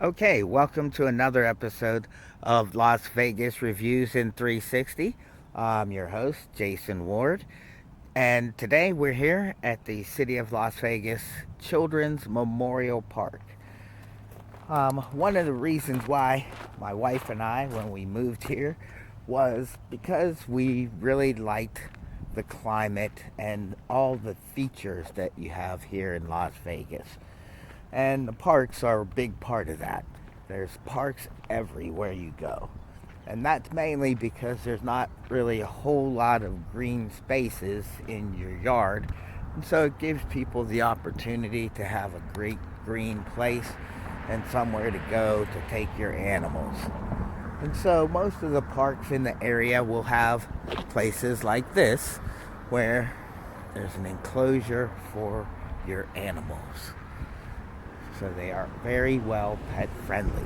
Okay, welcome to another episode of Las Vegas Reviews in 360. I'm your host, Jason Ward, and today we're here at the City of Las Vegas Children's Memorial Park. One of the reasons why my wife and I, when we moved here, was because we really liked the climate and all the features that you have here in Las Vegas. And the parks are a big part of that. There's parks everywhere you go. And that's mainly because there's not really a whole lot of green spaces in your yard. And so it gives people the opportunity to have a great green place and somewhere to go to take your animals. And so most of the parks in the area will have places like this where there's an enclosure for your animals. So they are very well pet friendly.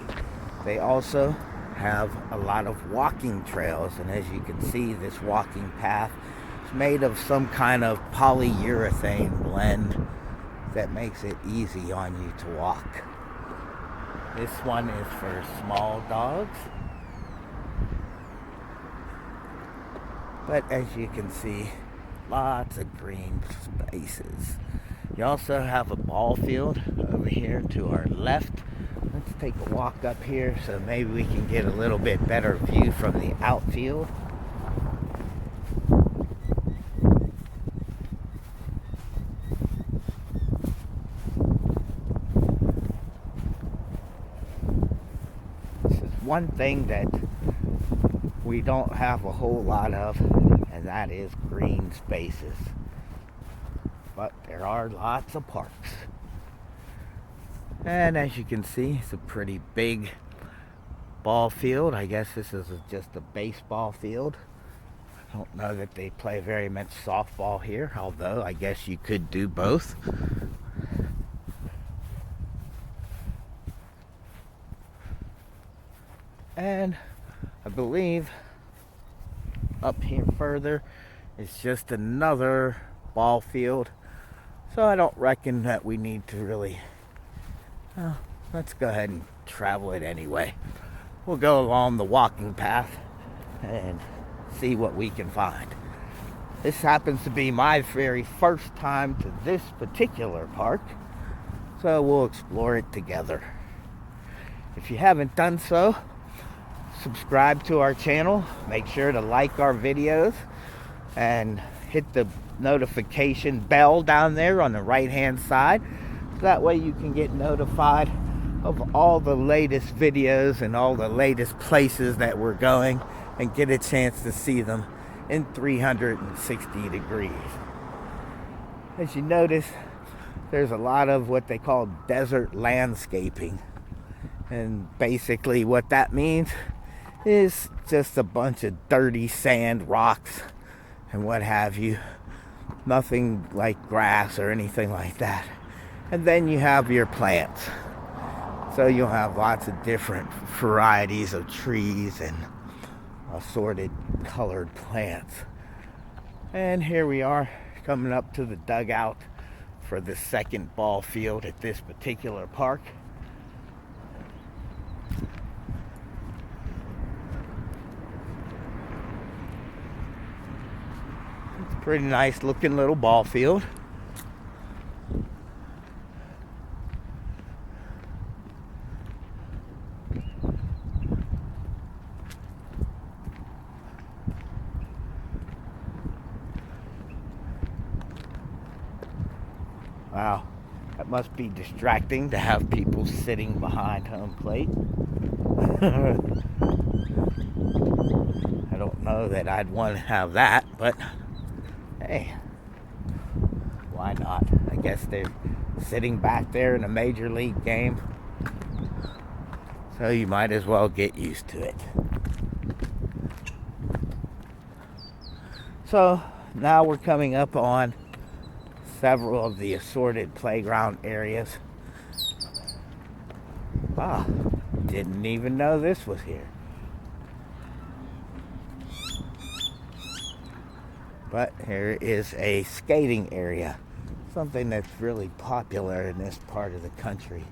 They also have a lot of walking trails, and as you can see, this walking path is made of some kind of polyurethane blend that makes it easy on you to walk. This one is for small dogs, but as you can see, lots of green spaces. You also have a ball field over here to our left. Let's take a walk up here so maybe we can get a little bit better view from the outfield. This is one thing that we don't have a whole lot of, and that is green spaces. But there are lots of parks. And as you can see, it's a pretty big ball field. I guess this is just a baseball field. I don't know that they play very much softball here, although I guess you could do both. And I believe up here further is just another ball field. So I don't reckon that we need to really... let's go ahead and travel it anyway. We'll go along the walking path and see what we can find. This happens to be my very first time to this particular park, so we'll explore it together. If you haven't done so, subscribe to our channel. Make sure to like our videos and hit the notification bell down there on the right hand side. That way you can get notified of all the latest videos and all the latest places that we're going and get a chance to see them in 360 degrees. As you notice, there's a lot of what they call desert landscaping. And basically what that means is just a bunch of dirty sand, rocks, and what have you. Nothing like grass or anything like that. And then you have your plants. So you'll have lots of different varieties of trees and assorted colored plants. And here we are coming up to the dugout for the second ball field at this particular park. It's a pretty nice looking little ball field. Wow, that must be distracting to have people sitting behind home plate. I don't know that I'd want to have that, but hey, why not? I guess they're sitting back there in a major league game, so you might as well get used to it. So now we're coming up on several of the assorted playground areas. Didn't even know this was here. But here is a skating area, something that's really popular in this part of the country.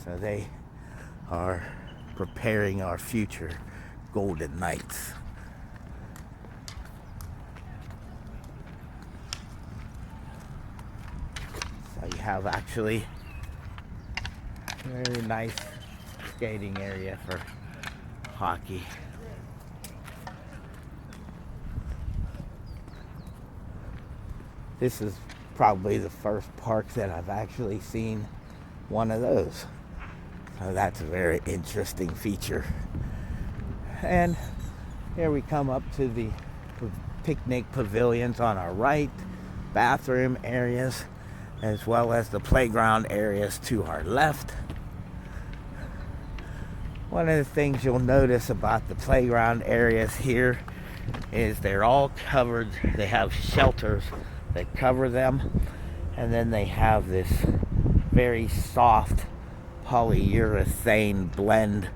So they are preparing our future golden knights. So you have actually a very nice skating area for hockey. This is probably the first park that I've actually seen one of those. So that's a very interesting feature. And here we come up to the picnic pavilions on our right, bathroom areas, as well as the playground areas to our left. One of the things you'll notice about the playground areas here is they're all covered. They have shelters that cover them, and then they have this very soft polyurethane blend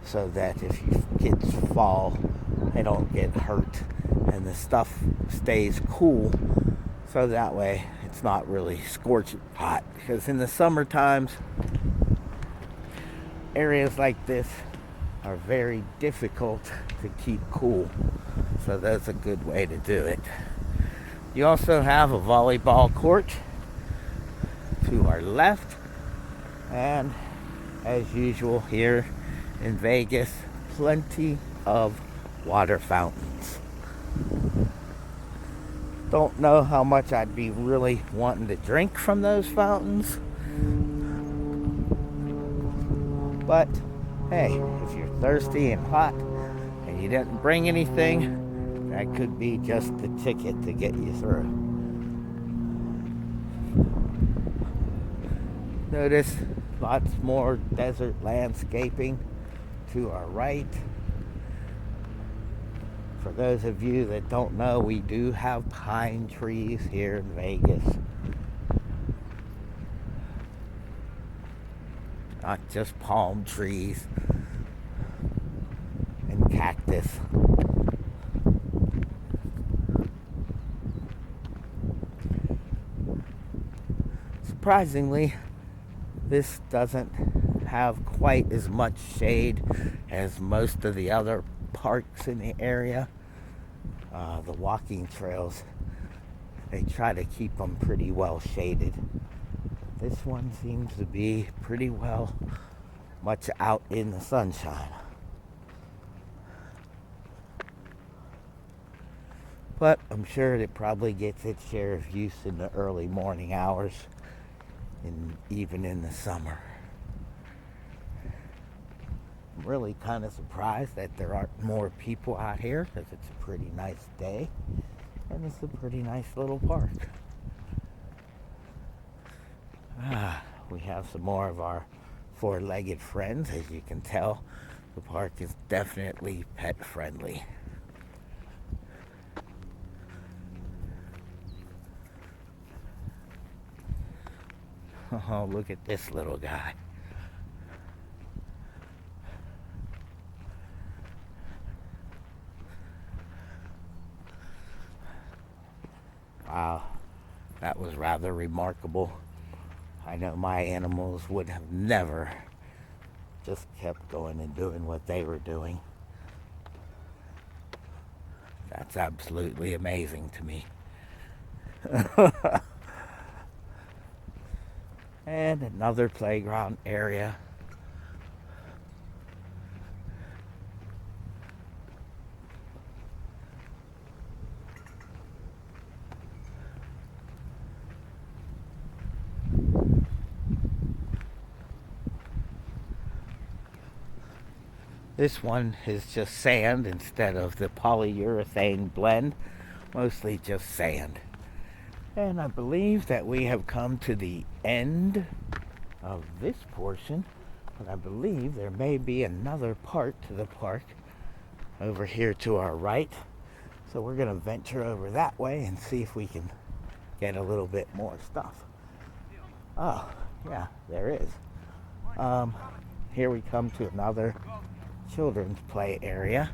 so that if kids fall, they don't get hurt, and the stuff stays cool, so that way it's not really scorching hot. Because in the summer times, areas like this are very difficult to keep cool, so that's a good way to do it. You also have a volleyball court to our left, and as usual here in Vegas, plenty of water fountains. Don't know how much I'd be really wanting to drink from those fountains, but hey, if you're thirsty and hot and you didn't bring anything, that could be just the ticket to get you through. Notice lots more desert landscaping to our right. For those of you that don't know, we do have pine trees here in Vegas. Not just palm trees and cactus. Surprisingly, this doesn't have quite as much shade as most of the other parks in the area. The walking trails, they try to keep them pretty well shaded. This one seems to be pretty well much out in the sunshine. But I'm sure it probably gets its share of use in the early morning hours, and even in the summer. I'm really kind of surprised that there aren't more people out here, because it's a pretty nice day and it's a pretty nice little park. We have some more of our four-legged friends. As you can tell, the park is definitely pet friendly. Oh, look at this little guy. Wow, that was rather remarkable. I know my animals would have never just kept going and doing what they were doing. That's absolutely amazing to me. And another playground area. This one is just sand instead of the polyurethane blend, mostly just sand. And I believe that we have come to the end of this portion, but I believe there may be another part to the park over here to our right. So we're going to venture over that way and see if we can get a little bit more stuff. Oh, yeah, there is. Here we come to another children's play area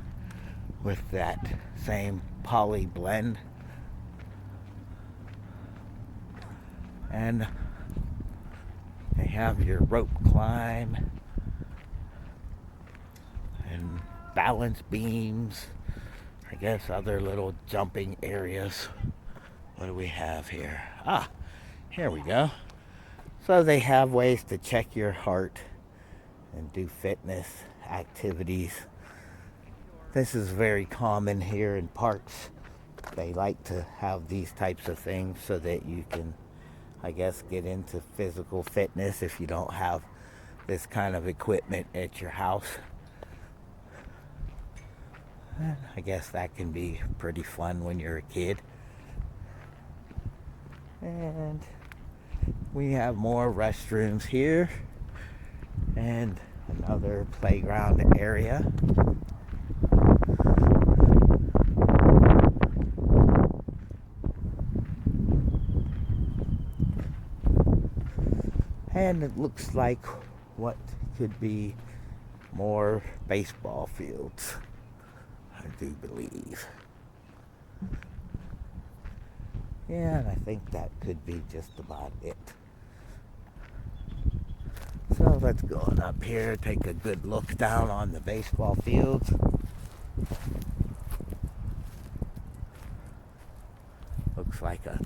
with that same poly blend. And They have your rope climb and balance beams. I guess other little jumping areas. What do we have here? Ah, here we go. So they have ways to check your heart and do fitness activities. This is very common here in parks. They like to have these types of things so that you can, I guess, get into physical fitness if you don't have this kind of equipment at your house. I guess that can be pretty fun when you're a kid. And we have more restrooms here and another playground area. And it looks like what could be more baseball fields, I do believe. Yeah, and I think that could be just about it. So let's go on up here, take a good look down on the baseball fields. Looks like a